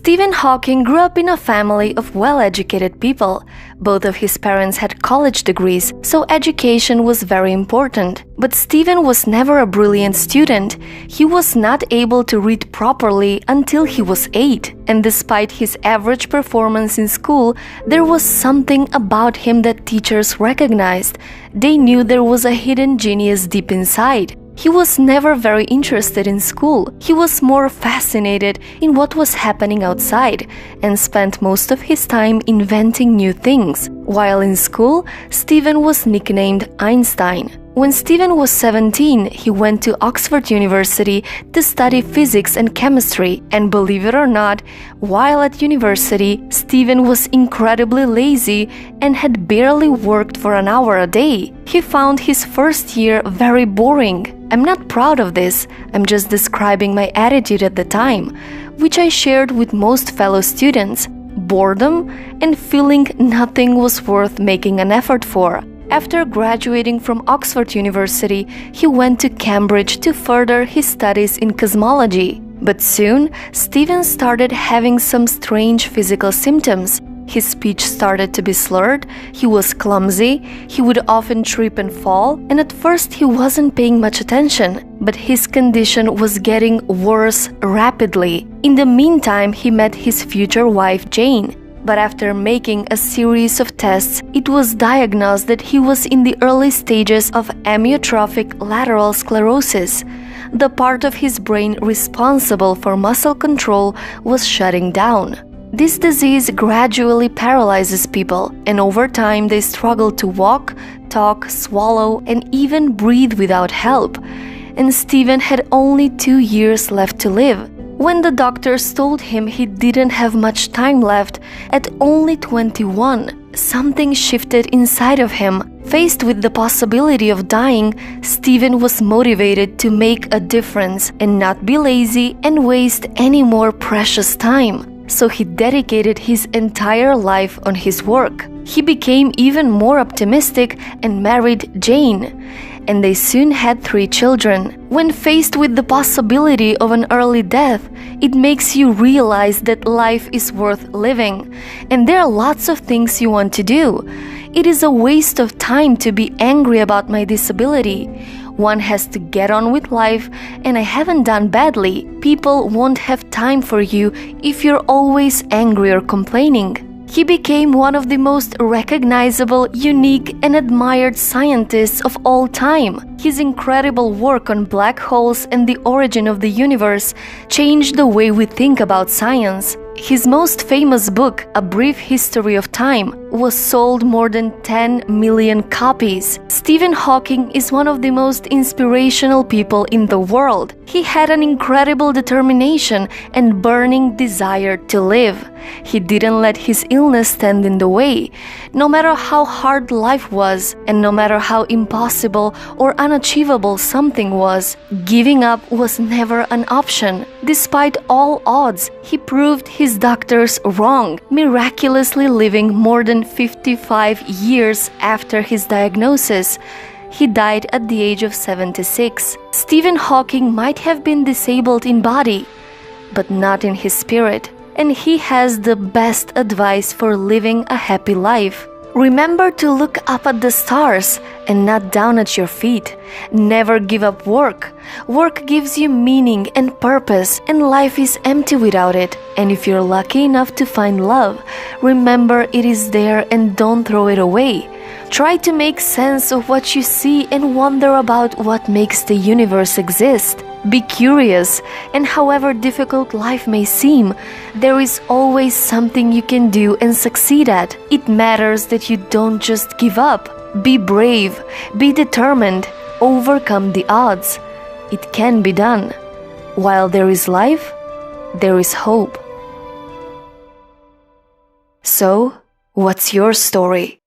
Stephen Hawking grew up in a family of well-educated people. Both of his parents had college degrees, so education was very important. But Stephen was never a brilliant student. He was not able to read properly until he was 8. And despite his average performance in school, there was something about him that teachers recognized. They knew there was a hidden genius deep inside. He was never very interested in school. He was more fascinated in what was happening outside and spent most of his time inventing new things. While in school, Stephen was nicknamed Einstein. When Stephen was 17, he went to Oxford University to study physics and chemistry, and believe it or not, while at university, Stephen was incredibly lazy and had barely worked for an hour a day. He found his first year very boring. I'm not proud of this, I'm just describing my attitude at the time, which I shared with most fellow students: boredom and feeling nothing was worth making an effort for. After graduating from Oxford University, he went to Cambridge to further his studies in cosmology. But soon, Stephen started having some strange physical symptoms. His speech started to be slurred, he was clumsy, he would often trip and fall, and at first he wasn't paying much attention. But his condition was getting worse rapidly. In the meantime, he met his future wife Jane. But after making a series of tests, it was diagnosed that he was in the early stages of amyotrophic lateral sclerosis. The part of his brain responsible for muscle control was shutting down. This disease gradually paralyzes people, and over time they struggle to walk, talk, swallow, and even breathe without help. And Stephen had only 2 years left to live. When the doctors told him he didn't have much time left, at only 21, something shifted inside of him. Faced with the possibility of dying, Stephen was motivated to make a difference and not be lazy and waste any more precious time. So he dedicated his entire life on his work. He became even more optimistic and married Jane, and they soon had 3 children. When faced with the possibility of an early death, it makes you realize that life is worth living, and there are lots of things you want to do. It is a waste of time to be angry about my disability. One has to get on with life, and I haven't done badly. People won't have time for you if you're always angry or complaining. He became one of the most recognizable, unique, and admired scientists of all time. His incredible work on black holes and the origin of the universe changed the way we think about science. His most famous book, A Brief History of Time, was sold more than 10 million copies. Stephen Hawking is one of the most inspirational people in the world. He had an incredible determination and burning desire to live. He didn't let his illness stand in the way. No matter how hard life was, and no matter how impossible or unachievable something was, giving up was never an option. Despite all odds, he proved his doctors wrong, miraculously living more than 55 years after his diagnosis. He died at the age of 76. Stephen Hawking might have been disabled in body, but not in his spirit. And he has the best advice for living a happy life. Remember to look up at the stars and not down at your feet. Never give up work. Work gives you meaning and purpose, and life is empty without it. And if you're lucky enough to find love, remember it is there and don't throw it away. Try to make sense of what you see and wonder about what makes the universe exist. Be curious, and however difficult life may seem, there is always something you can do and succeed at. It matters that you don't just give up. Be brave, be determined, overcome the odds. It can be done. While there is life, there is hope. So, what's your story?